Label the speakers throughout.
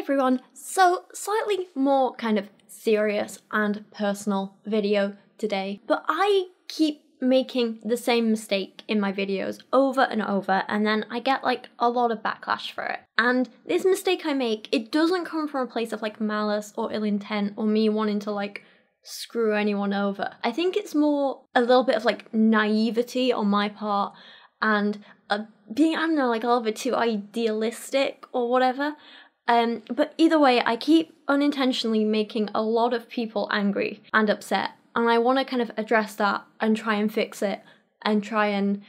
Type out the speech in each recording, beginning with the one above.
Speaker 1: everyone, so slightly more kind of serious and personal video today, but I keep making the same mistake in my videos over and over, and then I get like a lot of backlash for it. And this mistake I make, it doesn't come from a place of like malice or ill intent or me wanting to like screw anyone over. I think it's more a little bit of like naivety on my part and being, I don't know, like a little bit too idealistic or whatever. But either way, I keep unintentionally making a lot of people angry and upset, and I want to kind of address that and try and fix it and try and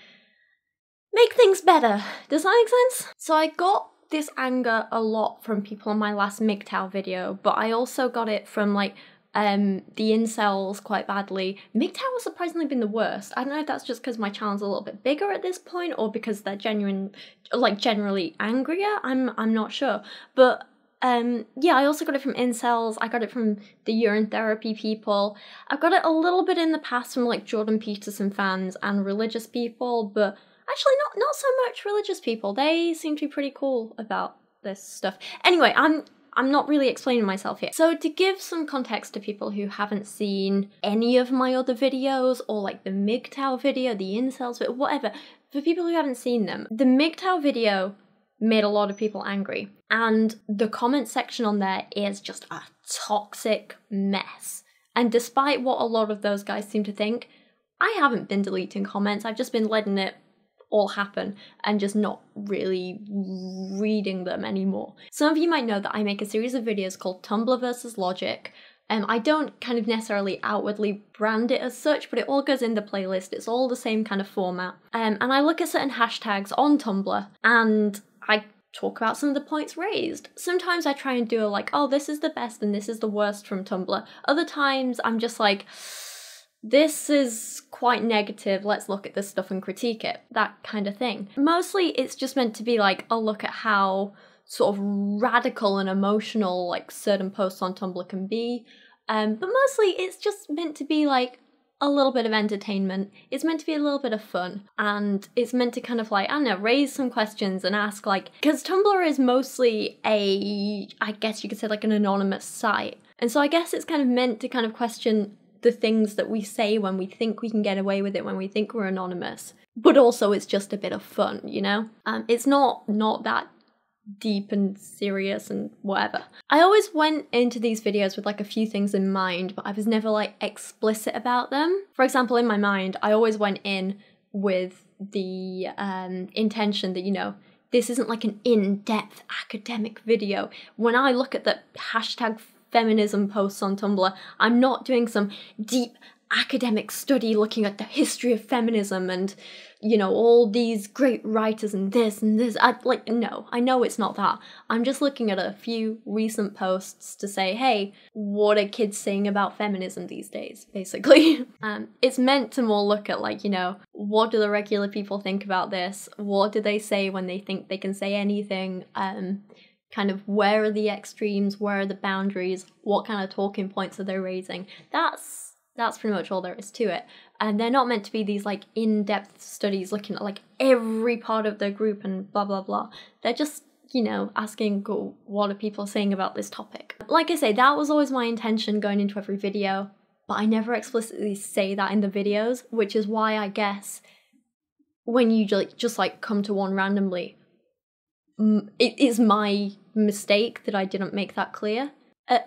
Speaker 1: make things better. Does that make sense? So I got this anger a lot from people on my last MGTOW video, but I also got it from like the incels quite badly. MGTOW has surprisingly been the worst. I don't know if that's just because my channel's a little bit bigger at this point or because they're generally angrier. I'm not sure. But yeah, I also got it from incels. I got it from the urine therapy people. I've got it a little bit in the past from like Jordan Peterson fans and religious people, but actually not so much religious people. They seem to be pretty cool about this stuff. Anyway, I'm not really explaining myself here. So to give some context to people who haven't seen any of my other videos, or like the MGTOW video, the incels video, whatever, for people who haven't seen them, the MGTOW video made a lot of people angry. And the comment section on there is just a toxic mess. And despite what a lot of those guys seem to think, I haven't been deleting comments, I've just been letting it all happen and just not really reading them anymore. Some of you might know that I make a series of videos called Tumblr versus Logic. I don't kind of necessarily outwardly brand it as such, but it all goes in the playlist. It's all the same kind of format. And I look at certain hashtags on Tumblr and I talk about some of the points raised. Sometimes I try and do a like, oh, this is the best and this is the worst from Tumblr. Other times I'm just like, this is quite negative, let's look at this stuff and critique it, that kind of thing. Mostly it's just meant to be like a look at how sort of radical and emotional like certain posts on Tumblr can be, but mostly it's just meant to be like a little bit of entertainment, it's meant to be a little bit of fun, and it's meant to kind of like, I don't know, raise some questions and ask like, because Tumblr is mostly I guess you could say like an anonymous site, and so I guess it's kind of meant to kind of question the things that we say when we think we can get away with it, when we think we're anonymous. But also it's just a bit of fun, you know? It's not that deep and serious and whatever. I always went into these videos with like a few things in mind, but I was never like explicit about them. For example, in my mind, I always went in with the intention that, you know, this isn't like an in-depth academic video. When I look at the hashtag feminism posts on Tumblr, I'm not doing some deep academic study looking at the history of feminism and, you know, all these great writers and this and this. No, I know it's not that. I'm just looking at a few recent posts to say, hey, what are kids saying about feminism these days, basically. It's meant to more look at like, you know, what do the regular people think about this? What do they say when they think they can say anything? Kind of where are the extremes, where are the boundaries, what kind of talking points are they raising? That's pretty much all there is to it. And they're not meant to be these like in-depth studies looking at like every part of their group and blah blah blah. They're just, you know, asking what are people saying about this topic. Like I say, that was always my intention going into every video, but I never explicitly say that in the videos, which is why I guess when you just like come to one randomly, it is my mistake that I didn't make that clear.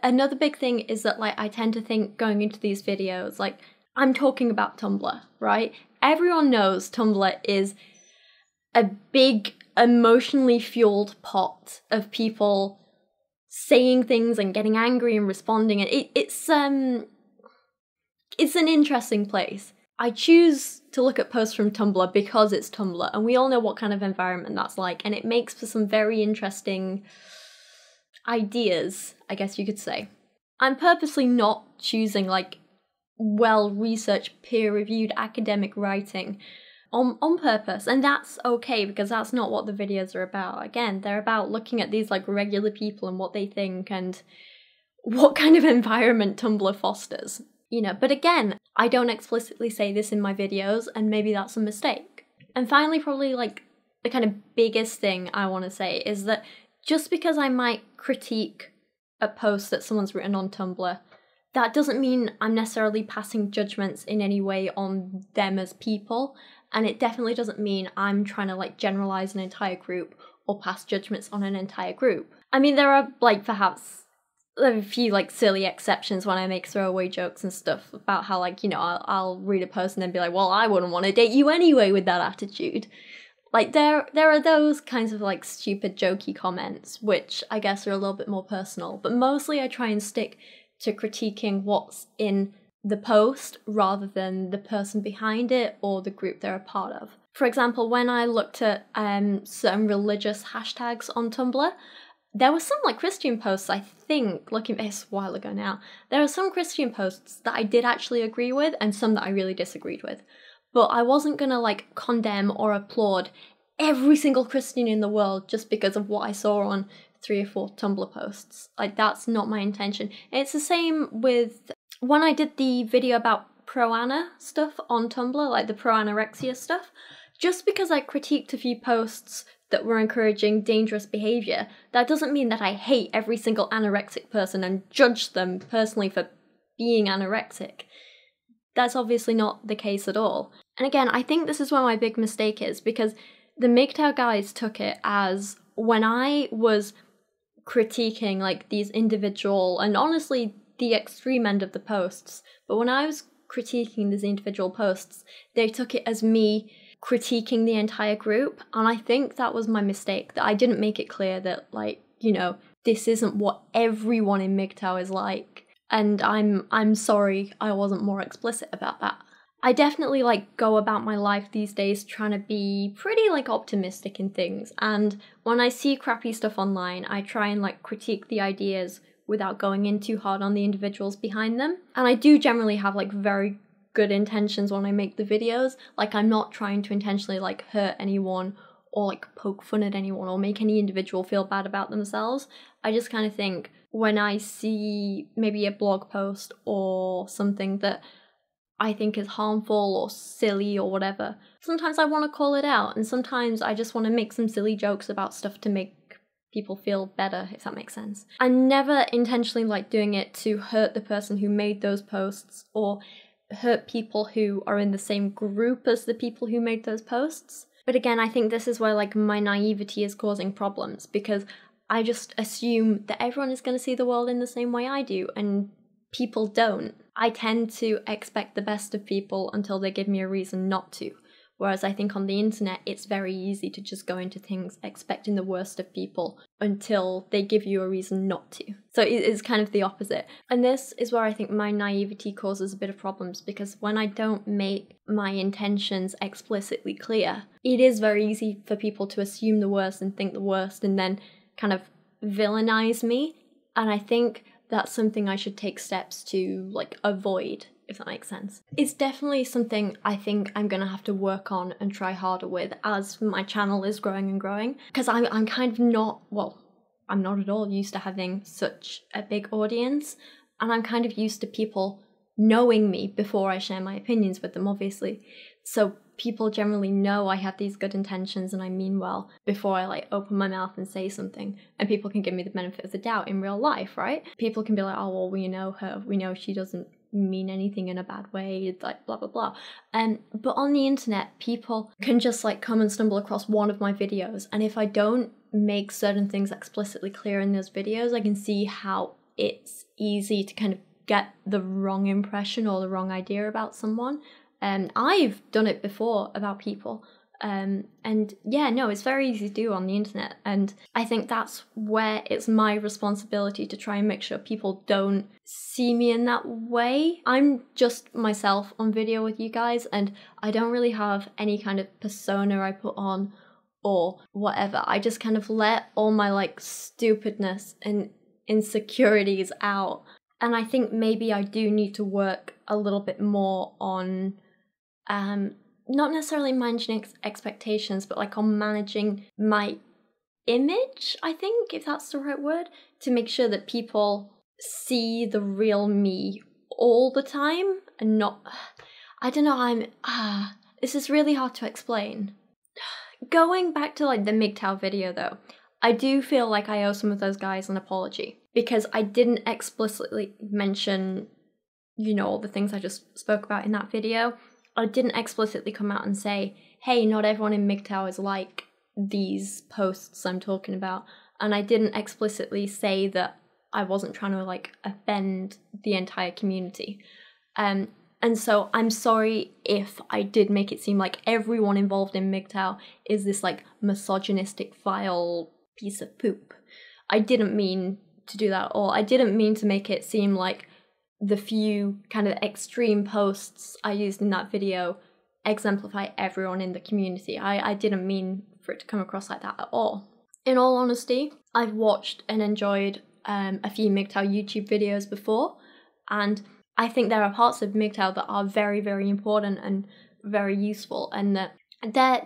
Speaker 1: Another big thing is that like I tend to think going into these videos, like I'm talking about Tumblr, right? Everyone knows Tumblr is a big emotionally fueled pot of people saying things and getting angry and responding, and it's an interesting place. I choose to look at posts from Tumblr because it's Tumblr, and we all know what kind of environment that's like, and it makes for some very interesting ideas, I guess you could say. I'm purposely not choosing like well-researched, peer-reviewed academic writing on purpose, and that's okay because that's not what the videos are about. Again, they're about looking at these like regular people and what they think and what kind of environment Tumblr fosters. You know, but again, I don't explicitly say this in my videos, and maybe that's a mistake. And finally, probably like the kind of biggest thing I want to say is that just because I might critique a post that someone's written on Tumblr, that doesn't mean I'm necessarily passing judgments in any way on them as people, and it definitely doesn't mean I'm trying to like generalize an entire group or pass judgments on an entire group. I mean, there are like perhaps a few like silly exceptions when I make throwaway jokes and stuff about how like, you know, I'll read a post and then be like, well, I wouldn't want to date you anyway with that attitude. Like there are those kinds of like stupid jokey comments, which I guess are a little bit more personal, but mostly I try and stick to critiquing what's in the post rather than the person behind it or the group they're a part of. For example, when I looked at certain religious hashtags on Tumblr, there were some like Christian posts, I think, looking at this a while ago now, there are some Christian posts that I did actually agree with and some that I really disagreed with. But I wasn't gonna like condemn or applaud every single Christian in the world just because of what I saw on 3 or 4 Tumblr posts. Like, that's not my intention. It's the same with when I did the video about pro-ana stuff on Tumblr, like the pro-anorexia stuff. Just because I critiqued a few posts that were encouraging dangerous behaviour, that doesn't mean that I hate every single anorexic person and judge them personally for being anorexic. That's obviously not the case at all. And again, I think this is where my big mistake is, because the MGTOW guys took it as when I was critiquing like these individual, and honestly the extreme end of the posts, but when I was critiquing these individual posts, they took it as me critiquing the entire group, and I think that was my mistake, that I didn't make it clear that, like, you know, this isn't what everyone in MGTOW is like, and I'm sorry I wasn't more explicit about that. I definitely like go about my life these days trying to be pretty like optimistic in things, and when I see crappy stuff online, I try and like critique the ideas without going in too hard on the individuals behind them. And I do generally have like very good intentions when I make the videos. Like, I'm not trying to intentionally like hurt anyone or like poke fun at anyone or make any individual feel bad about themselves. I just kind of think when I see maybe a blog post or something that I think is harmful or silly or whatever, sometimes I want to call it out, and sometimes I just want to make some silly jokes about stuff to make people feel better, if that makes sense. I never intentionally like doing it to hurt the person who made those posts or hurt people who are in the same group as the people who made those posts. But again, I think this is where like my naivety is causing problems, because I just assume that everyone is going to see the world in the same way I do, and people don't. I tend to expect the best of people until they give me a reason not to. Whereas I think on the internet, it's very easy to just go into things expecting the worst of people until they give you a reason not to. So it's kind of the opposite. And this is where I think my naivety causes a bit of problems, because when I don't make my intentions explicitly clear, it is very easy for people to assume the worst and think the worst and then kind of villainize me. And I think that's something I should take steps to like avoid, if that makes sense. It's definitely something I think I'm gonna have to work on and try harder with as my channel is growing and growing, because I'm kind of not, well, I'm not at all used to having such a big audience, and I'm kind of used to people knowing me before I share my opinions with them, obviously. So people generally know I have these good intentions and I mean well before I like open my mouth and say something, and people can give me the benefit of the doubt in real life, right? People can be like, oh well, we know her, we know she doesn't mean anything in a bad way, it's like blah blah blah. But on the internet, people can just like come and stumble across one of my videos, and if I don't make certain things explicitly clear in those videos, I can see how it's easy to kind of get the wrong impression or the wrong idea about someone. I've done it before about people. And yeah, no, it's very easy to do on the internet. And I think that's where it's my responsibility to try and make sure people don't see me in that way. I'm just myself on video with you guys, and I don't really have any kind of persona I put on or whatever. I just kind of let all my like stupidness and insecurities out. And I think maybe I do need to work a little bit more on not necessarily managing expectations, but like on managing my image, I think, if that's the right word, to make sure that people see the real me all the time and not, I don't know, this is really hard to explain. Going back to like the MGTOW video though, I do feel like I owe some of those guys an apology, because I didn't explicitly mention, all the things I just spoke about in that video. I didn't explicitly come out and say, hey, not everyone in MGTOW is like these posts I'm talking about. And I didn't explicitly say that I wasn't trying to offend the entire community. And so I'm sorry if I did make it seem like everyone involved in MGTOW is this misogynistic, vile piece of poop. I didn't mean to do that at all. I didn't mean to make it seem like the few kind of extreme posts I used in that video exemplify everyone in the community. I didn't mean for it to come across like that at all. In all honesty, I've watched and enjoyed a few MGTOW YouTube videos before, and I think there are parts of MGTOW that are very, very important and very useful, and that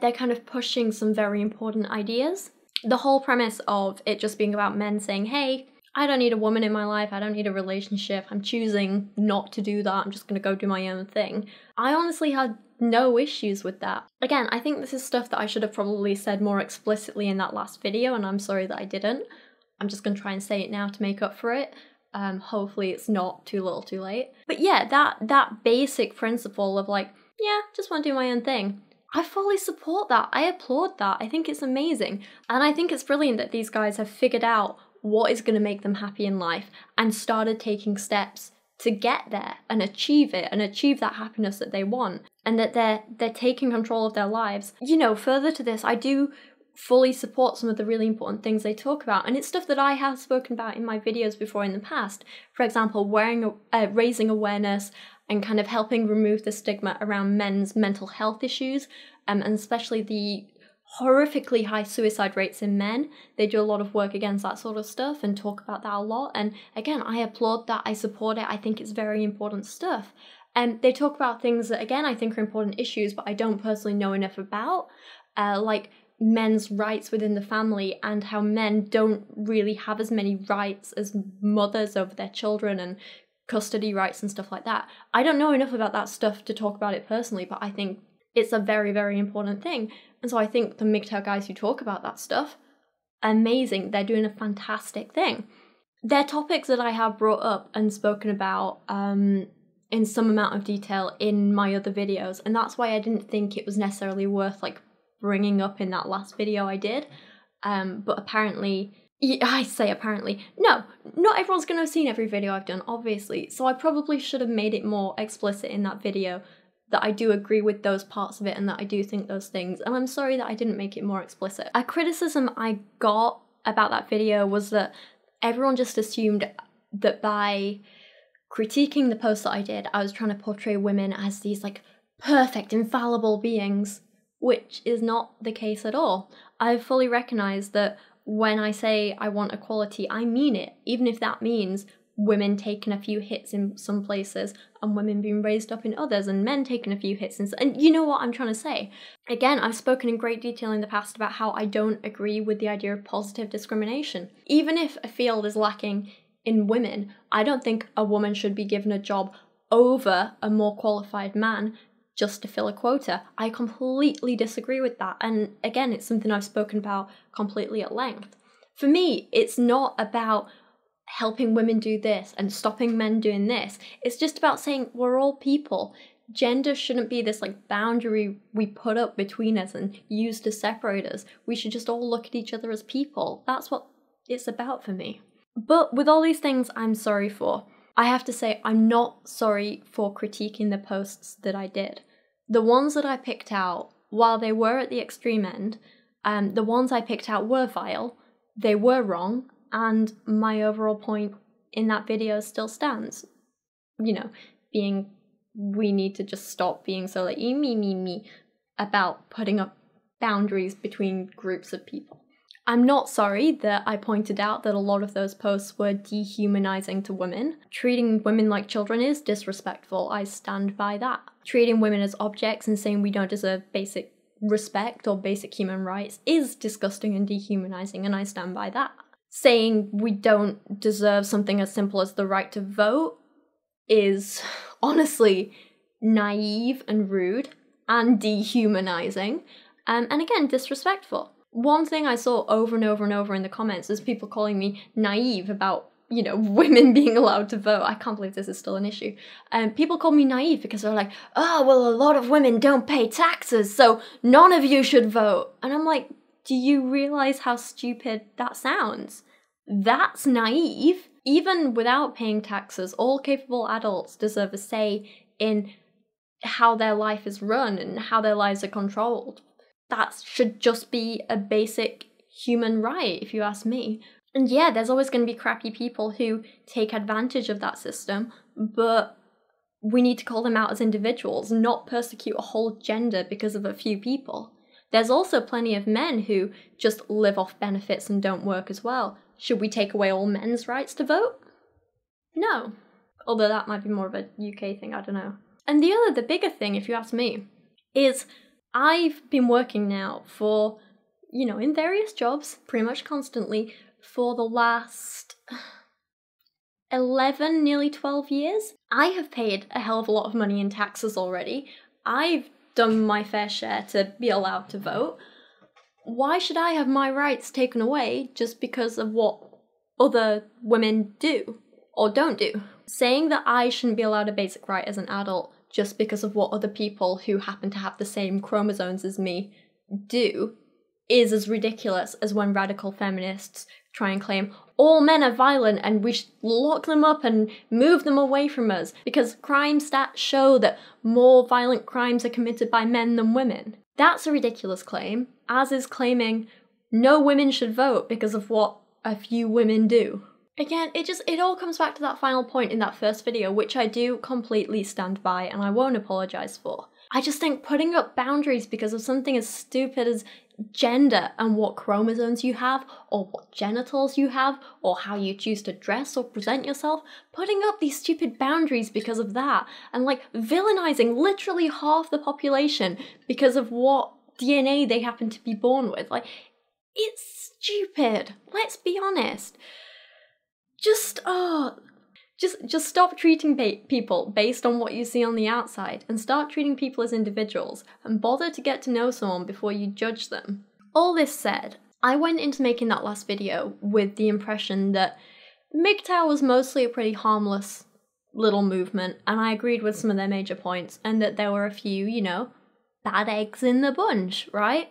Speaker 1: they're kind of pushing some very important ideas. The whole premise of it just being about men saying, hey, I don't need a woman in my life, I don't need a relationship, I'm choosing not to do that, I'm just going to go do my own thing. I honestly had no issues with that. Again, I think this is stuff that I should have probably said more explicitly in that last video, and I'm sorry that I didn't. I'm just going to try and say it now to make up for it. Hopefully it's not too little too late. But yeah, that basic principle of just want to do my own thing. I fully support that. I applaud that. I think it's amazing. And I think it's brilliant that these guys have figured out what is going to make them happy in life and started taking steps to get there and achieve it and achieve that happiness that they want, and that they're taking control of their lives. Further to this, I do fully support some of the really important things they talk about, and it's stuff that I have spoken about in my videos before in the past. For example, raising awareness and kind of helping remove the stigma around men's mental health issues, and especially the horrifically high suicide rates in men. They do a lot of work against that sort of stuff and talk about that a lot. And again, I applaud that. I support it. I think it's very important stuff. And they talk about things that, again, I think are important issues, but I don't personally know enough about, like men's rights within the family and how men don't really have as many rights as mothers over their children and custody rights and stuff like that. I don't know enough about that stuff to talk about it personally, but I think it's a very, very important thing. And so I think the MGTOW guys who talk about that stuff, amazing. They're doing a fantastic thing. They're topics that I have brought up and spoken about in some amount of detail in my other videos. And that's why I didn't think it was necessarily worth bringing up in that last video I did. But apparently, I say apparently, no, not everyone's going to have seen every video I've done, obviously. So I probably should have made it more explicit in that video that I do agree with those parts of it and that I do think those things. And I'm sorry that I didn't make it more explicit. A criticism I got about that video was that everyone just assumed that by critiquing the post that I did, I was trying to portray women as these perfect, infallible beings, which is not the case at all. I fully recognise that when I say I want equality, I mean it, even if that means women taking a few hits in some places and women being raised up in others, and men taking a few hits and you know what I'm trying to say. Again, I've spoken in great detail in the past about how I don't agree with the idea of positive discrimination. Even if a field is lacking in women, I don't think a woman should be given a job over a more qualified man just to fill a quota. I completely disagree with that. And again, it's something I've spoken about completely at length. For me, it's not about helping women do this and stopping men doing this. It's just about saying we're all people. Gender shouldn't be this boundary we put up between us and use to separate us. We should just all look at each other as people. That's what it's about for me. But with all these things I'm sorry for, I have to say I'm not sorry for critiquing the posts that I did. The ones that I picked out, while they were at the extreme end, the ones I picked out were vile, they were wrong, and my overall point in that video still stands. Being we need to just stop being so me about putting up boundaries between groups of people. I'm not sorry that I pointed out that a lot of those posts were dehumanizing to women. Treating women like children is disrespectful. I stand by that. Treating women as objects and saying we don't deserve basic respect or basic human rights is disgusting and dehumanizing, and I stand by that. Saying we don't deserve something as simple as the right to vote is honestly naive and rude and dehumanizing, and again, disrespectful. One thing I saw over and over and over in the comments is people calling me naive about, you know, women being allowed to vote. I can't believe this is still an issue. People call me naive because they're like, oh, well, a lot of women don't pay taxes, so none of you should vote. And I'm like, do you realize how stupid that sounds? That's naive. Even without paying taxes, all capable adults deserve a say in how their life is run and how their lives are controlled. That should just be a basic human right, if you ask me. And yeah, there's always going to be crappy people who take advantage of that system, but we need to call them out as individuals, not persecute a whole gender because of a few people. There's also plenty of men who just live off benefits and don't work as well. Should we take away all men's rights to vote? No. Although that might be more of a UK thing, I don't know. And the bigger thing, if you ask me, is I've been working now for, you know, in various jobs, pretty much constantly, for the last 11, nearly 12 years. I have paid a hell of a lot of money in taxes already. I've done my fair share to be allowed to vote. Why should I have my rights taken away just because of what other women do or don't do? Saying that I shouldn't be allowed a basic right as an adult just because of what other people who happen to have the same chromosomes as me do is as ridiculous as when radical feminists try and claim all men are violent and we should lock them up and move them away from us because crime stats show that more violent crimes are committed by men than women. That's a ridiculous claim, as is claiming no women should vote because of what a few women do. Again, it all comes back to that final point in that first video, which I do completely stand by and I won't apologise for. I just think putting up boundaries because of something as stupid as gender and what chromosomes you have, or what genitals you have, or how you choose to dress or present yourself, putting up these stupid boundaries because of that, and like villainizing literally half the population because of what DNA they happen to be born with. Like, it's stupid. Let's be honest. Just stop treating people based on what you see on the outside and start treating people as individuals and bother to get to know someone before you judge them. All this said, I went into making that last video with the impression that MGTOW was mostly a pretty harmless little movement, and I agreed with some of their major points, and that there were a few, you know, bad eggs in the bunch, right?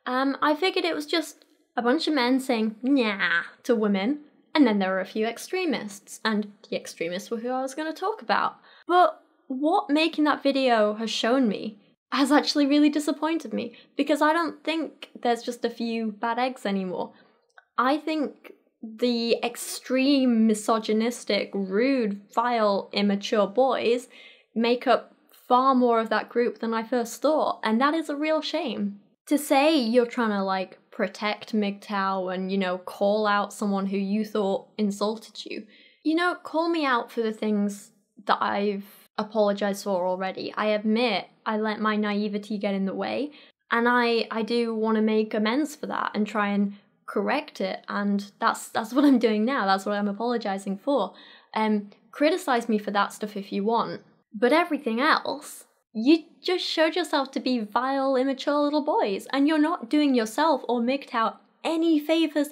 Speaker 1: I figured it was just a bunch of men saying nah to women, and then there were a few extremists, and the extremists were who I was going to talk about. But what making that video has shown me has actually really disappointed me, because I don't think there's just a few bad eggs anymore. I think the extreme misogynistic, rude, vile, immature boys make up far more of that group than I first thought, and that is a real shame. To say you're trying to, like, protect MGTOW and, you know, call out someone who you thought insulted you. You know, call me out for the things that I've apologized for already. I admit I let my naivety get in the way, and I do want to make amends for that and try and correct it, and that's what I'm doing now. That's what I'm apologizing for. Criticize me for that stuff if you want, but everything else, you just showed yourself to be vile, immature little boys, and you're not doing yourself or MGTOW any favours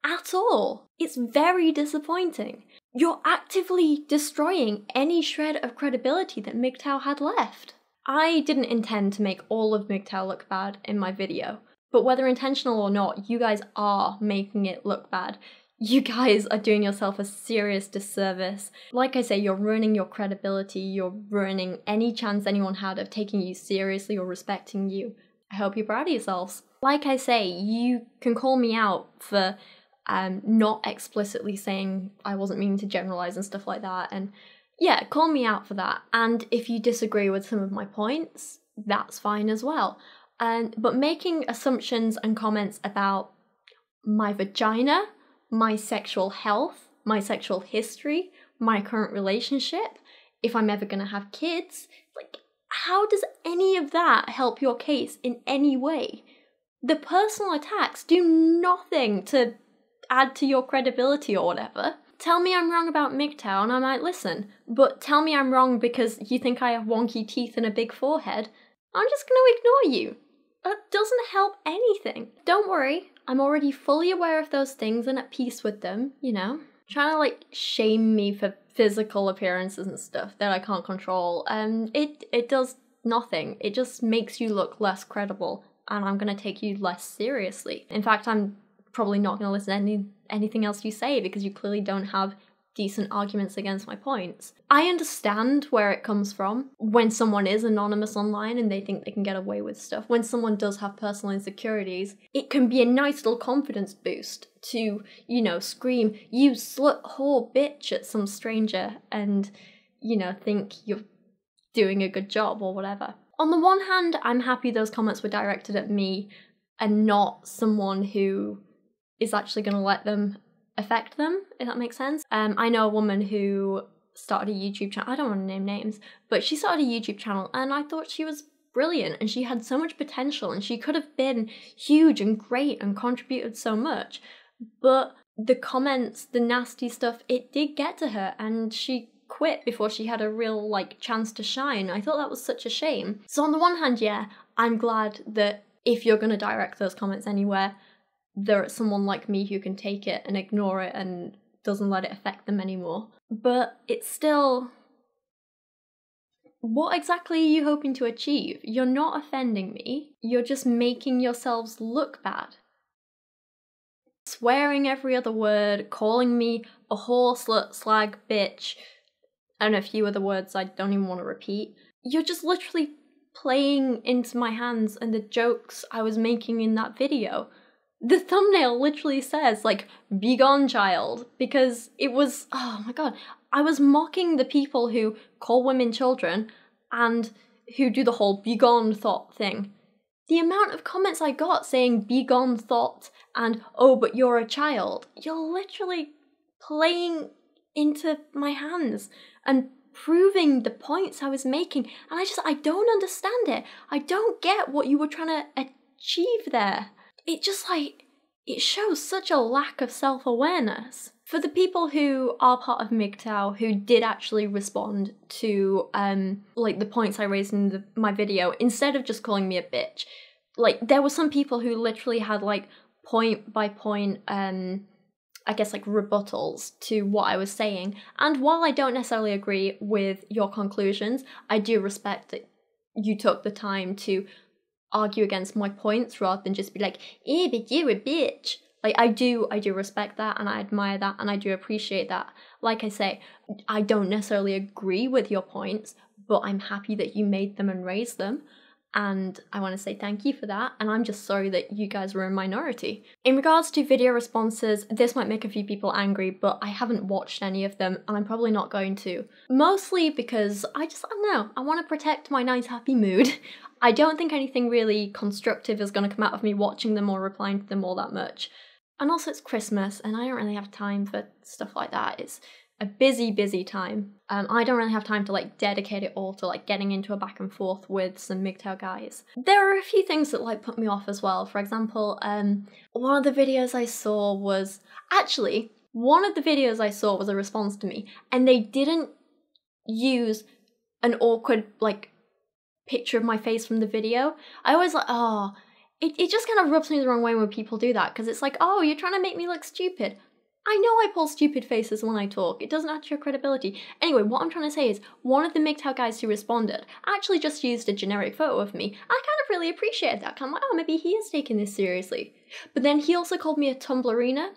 Speaker 1: at all. It's very disappointing. You're actively destroying any shred of credibility that MGTOW had left. I didn't intend to make all of MGTOW look bad in my video, but whether intentional or not, you guys are making it look bad. You guys are doing yourself a serious disservice. Like I say, you're ruining your credibility, you're ruining any chance anyone had of taking you seriously or respecting you. I hope you're proud of yourselves. Like I say, you can call me out for not explicitly saying I wasn't meaning to generalize and stuff like that, and yeah, call me out for that. And if you disagree with some of my points, that's fine as well. But making assumptions and comments about my vagina, my sexual health, my sexual history, my current relationship, if I'm ever going to have kids, like, how does any of that help your case in any way? The personal attacks do nothing to add to your credibility or whatever. Tell me I'm wrong about MGTOW and I might listen, but tell me I'm wrong because you think I have wonky teeth and a big forehead, I'm just going to ignore you. that doesn't help anything. Don't worry, I'm already fully aware of those things and at peace with them, you know? Trying to like shame me for physical appearances and stuff that I can't control, it does nothing. It just makes you look less credible, and I'm gonna take you less seriously. In fact, I'm probably not gonna listen to anything else you say because you clearly don't have decent arguments against my points. I understand where it comes from when someone is anonymous online and they think they can get away with stuff. When someone does have personal insecurities, it can be a nice little confidence boost to, you know, scream, "You slut, whore, bitch" at some stranger and, you know, think you're doing a good job or whatever. On the one hand, I'm happy those comments were directed at me and not someone who is actually going to let them affect them, if that makes sense. I know a woman who started a YouTube channel, I don't want to name names, but she started a YouTube channel and I thought she was brilliant and she had so much potential and she could have been huge and great and contributed so much. But the comments, the nasty stuff, it did get to her and she quit before she had a real like chance to shine. I thought that was such a shame. So on the one hand, yeah, I'm glad that if you're going to direct those comments anywhere, there's someone like me who can take it and ignore it and doesn't let it affect them anymore. But it's still, what exactly are you hoping to achieve? You're not offending me, you're just making yourselves look bad. Swearing every other word, calling me a whore, slut, slag, bitch, and a few other words I don't even want to repeat. You're just literally playing into my hands and the jokes I was making in that video. The thumbnail literally says, like, "Be gone, child," because it was, oh my god, I was mocking the people who call women children and who do the whole "be gone" thought thing. The amount of comments I got saying "be gone" thought and "oh, but you're a child," you're literally playing into my hands and proving the points I was making, and I don't understand it. I don't get what you were trying to achieve there. It just like, it shows such a lack of self-awareness. For the people who are part of MGTOW who did actually respond to like the points I raised in my video, instead of just calling me a bitch, like there were some people who literally had like point by point I guess like rebuttals to what I was saying. And while I don't necessarily agree with your conclusions, I do respect that you took the time to argue against my points rather than just be like, "Eh, but you're a bitch." Like, I do respect that and I admire that and I do appreciate that. Like I say, I don't necessarily agree with your points, but I'm happy that you made them and raised them. And I want to say thank you for that, and I'm just sorry that you guys were a minority. In regards to video responses, this might make a few people angry, but I haven't watched any of them, and I'm probably not going to. Mostly because I don't know, I want to protect my nice happy mood. I don't think anything really constructive is going to come out of me watching them or replying to them all that much. And also it's Christmas, and I don't really have time for stuff like that. It's a busy time. I don't really have time to like dedicate it all to like getting into a back and forth with some MGTOW guys. There are a few things that like put me off as well. For example, one of the videos I saw was, actually, one of the videos I saw was a response to me, and they didn't use an awkward like picture of my face from the video. I always like, oh, it just kind of rubs me the wrong way when people do that, because it's like, oh, you're trying to make me look stupid. I know I pull stupid faces when I talk, it doesn't add to your credibility. Anyway, what I'm trying to say is, one of the MGTOW guys who responded actually just used a generic photo of me. I kind of really appreciated that, I'm like, oh, maybe he is taking this seriously. But then he also called me a Tumblrina,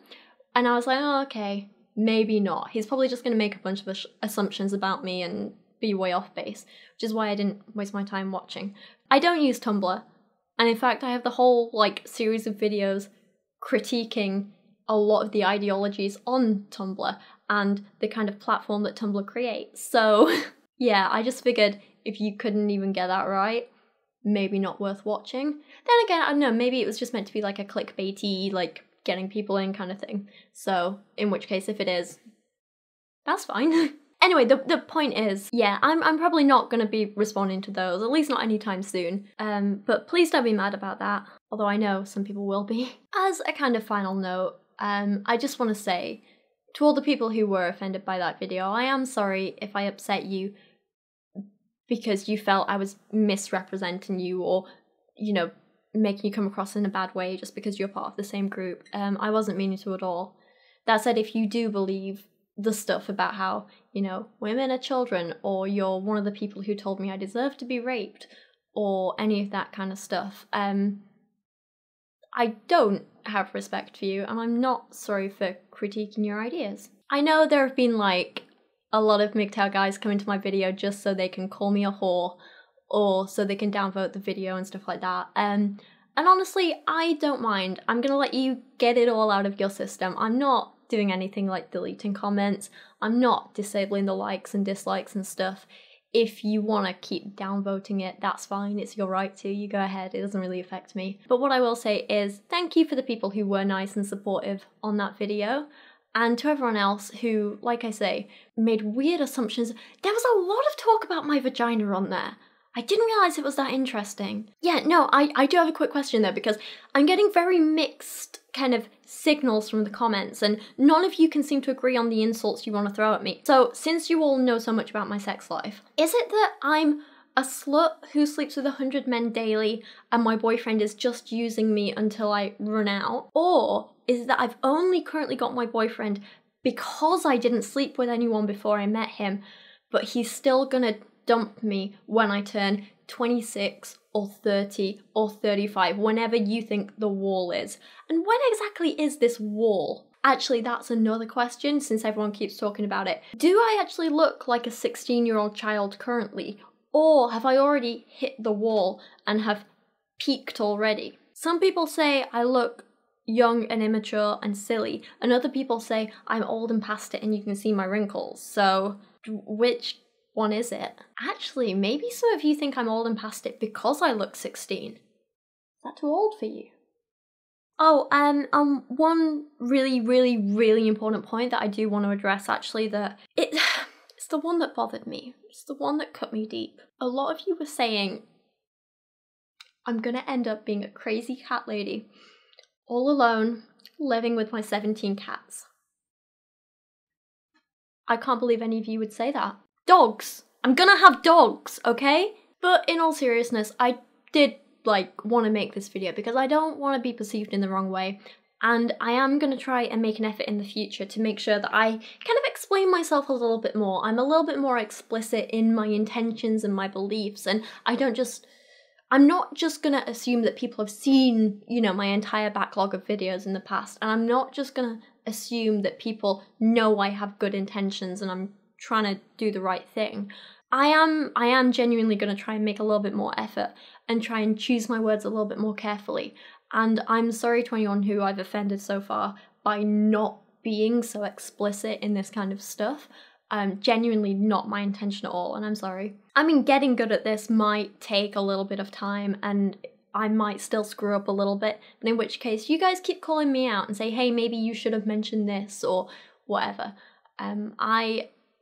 Speaker 1: and I was like, oh, okay, maybe not. He's probably just going to make a bunch of assumptions about me and be way off base, which is why I didn't waste my time watching. I don't use Tumblr, and in fact I have the whole like series of videos critiquing a lot of the ideologies on Tumblr and the kind of platform that Tumblr creates. So yeah, I just figured if you couldn't even get that right, maybe not worth watching. Then again, I don't know, maybe it was just meant to be like a clickbaity, like getting people in kind of thing. So in which case, if it is, that's fine. Anyway, the point is, yeah, I'm probably not going to be responding to those, at least not anytime soon. But please don't be mad about that, although I know some people will be. As a kind of final note, I just want to say, to all the people who were offended by that video, I am sorry if I upset you because you felt I was misrepresenting you or, you know, making you come across in a bad way just because you're part of the same group. I wasn't meaning to at all. That said, if you do believe the stuff about how, you know, women are children, or you're one of the people who told me I deserve to be raped, or any of that kind of stuff, I don't have respect for you, and I'm not sorry for critiquing your ideas. I know there have been, like, a lot of MGTOW guys come into my video just so they can call me a whore, or so they can downvote the video and stuff like that. And honestly, I don't mind. I'm gonna let you get it all out of your system. I'm not doing anything like deleting comments. I'm not disabling the likes and dislikes and stuff. If you want to keep downvoting it, that's fine. It's your right to. You go ahead. It doesn't really affect me. But what I will say is thank you for the people who were nice and supportive on that video. And to everyone else who, like I say, made weird assumptions. There was a lot of talk about my vagina on there. I didn't realise it was that interesting. Yeah, no, I do have a quick question though, because I'm getting very mixed kind of signals from the comments, and none of you can seem to agree on the insults you want to throw at me. So, since you all know so much about my sex life, is it that I'm a slut who sleeps with 100 men daily and my boyfriend is just using me until I run out? Or is it that I've only currently got my boyfriend because I didn't sleep with anyone before I met him, but he's still gonna dump me when I turn 26 or 30 or 35, whenever you think the wall is? And when exactly is this wall? Actually, that's another question, since everyone keeps talking about it. Do I actually look like a 16-year-old child currently? Or have I already hit the wall and have peaked already? Some people say I look young and immature and silly, and other people say I'm old and past it and you can see my wrinkles. So, which one is it? Actually, maybe some of you think I'm old and past it because I look 16. Is that too old for you? Oh, one really important point that I do want to address, actually, that it's the one that bothered me. It's the one that cut me deep. A lot of you were saying I'm gonna end up being a crazy cat lady, all alone, living with my 17 cats. I can't believe any of you would say that. Dogs! I'm gonna have dogs, okay? But in all seriousness, I did, want to make this video because I don't want to be perceived in the wrong way, and I am gonna try and make an effort in the future to make sure that I kind of explain myself a little bit more. I'm a little bit more explicit in my intentions and my beliefs, and I'm not just gonna assume that people have seen, my entire backlog of videos in the past, and I'm not just gonna assume that people know I have good intentions and I'm trying to do the right thing. I am genuinely going to try and make a little bit more effort and try and choose my words a little bit more carefully. And I'm sorry to anyone who I've offended so far by not being so explicit in this kind of stuff. Genuinely not my intention at all, and I'm sorry. I mean, getting good at this might take a little bit of time, and I might still screw up a little bit, but in which case you guys keep calling me out and say, hey, maybe you should have mentioned this or whatever.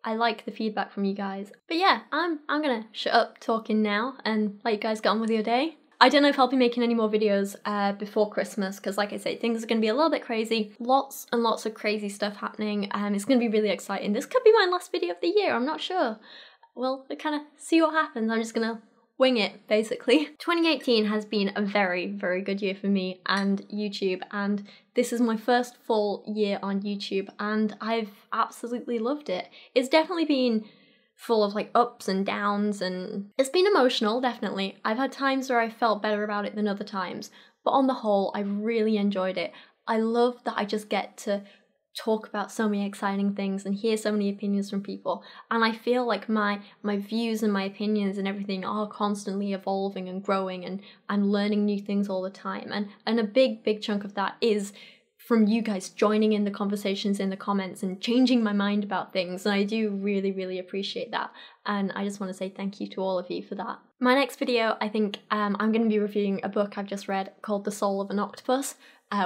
Speaker 1: I like the feedback from you guys. But yeah, I'm gonna shut up talking now and let you guys get on with your day. I don't know if I'll be making any more videos before Christmas, because like I say, things are gonna be a little bit crazy. Lots and lots of crazy stuff happening. It's gonna be really exciting. This could be my last video of the year, I'm not sure. We'll kind of see what happens. I'm just gonna wing it, basically. 2018 has been a very good year for me and YouTube, and this is my first full year on YouTube, and I've absolutely loved it. It's definitely been full of ups and downs, and it's been emotional, definitely. I've had times where I felt better about it than other times, but on the whole, I really enjoyed it. I love that I just get to talk about so many exciting things and hear so many opinions from people, and I feel like my views and my opinions and everything are constantly evolving and growing, and I'm learning new things all the time, and a big chunk of that is from you guys joining in the conversations in the comments and changing my mind about things, and I do really appreciate that, and I just want to say thank you to all of you for that. My next video, I think I'm going to be reviewing a book I've just read called The Soul of an Octopus,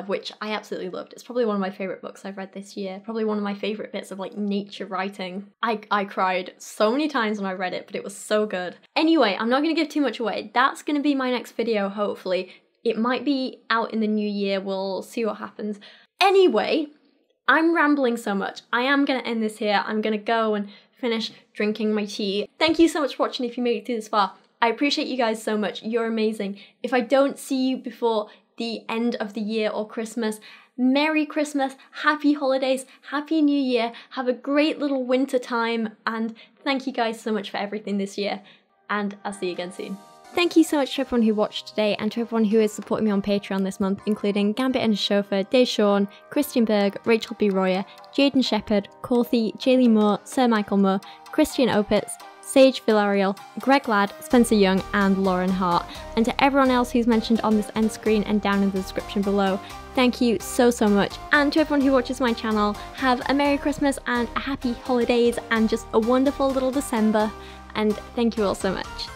Speaker 1: which I absolutely loved. It's probably one of my favourite books I've read this year, probably one of my favourite bits of nature writing. I cried so many times when I read it, but it was so good. Anyway, I'm not going to give too much away. That's going to be my next video, hopefully. It might be out in the new year, we'll see what happens. Anyway, I'm rambling so much. I am going to end this here. I'm going to go and finish drinking my tea. Thank you so much for watching if you made it through this far. I appreciate you guys so much. You're amazing. If I don't see you before the end of the year or Christmas, Merry Christmas, Happy Holidays, Happy New Year, have a great little winter time, and thank you guys so much for everything this year, and I'll see you again soon. Thank you so much to everyone who watched today and to everyone who is supporting me on Patreon this month, including Gambit and Chauffeur, Deshauwn, Christian Berg, Rachel B. Royer, Jadeon Sheppard, Corthee, Jaylee Moore, Sir Michael Moore, Christian Opitz, Sage Villarreal, Greg Ladd, Spencer Young, and Loren Hart. And to everyone else who's mentioned on this end screen and down in the description below, thank you so much. And to everyone who watches my channel, have a Merry Christmas and a Happy Holidays and just a wonderful little December. And thank you all so much.